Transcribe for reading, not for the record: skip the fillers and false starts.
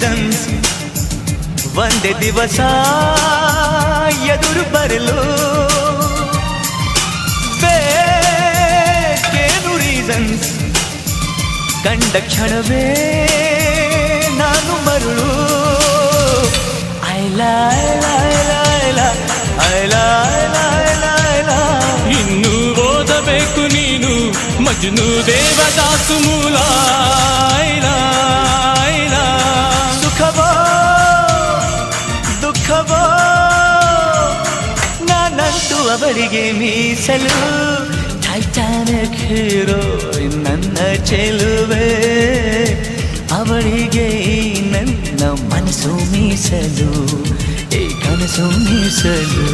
reasons ಒಂದೇ ದಿವಸ ಎದುರು ಬರಲು ಬೇಕೇನು ರೀಸನ್ಸ್ ಕಂಡ ಕ್ಷಣವೇ ನಾನು ಮರುಳು ಇನ್ನು ಓದಬೇಕು ನೀನು ಮಜ್ನು ದೇವದಾಸು ಮೂಲ ಸುಖವೋ ದುಃಖವೋ ನಾನಂತೂ ಅವಳಿಗೆ ಮೀಸಲು ಟೈಟಾನಿಕ್ ಹೀರೋ ನನ್ನ ಚೆಲುವೆ ಅವಳಿಗೆ ನನ್ನ ಮನಸ್ಸು ಮೀಸಲು ಈ ಕನಸು ಮೀಸಲು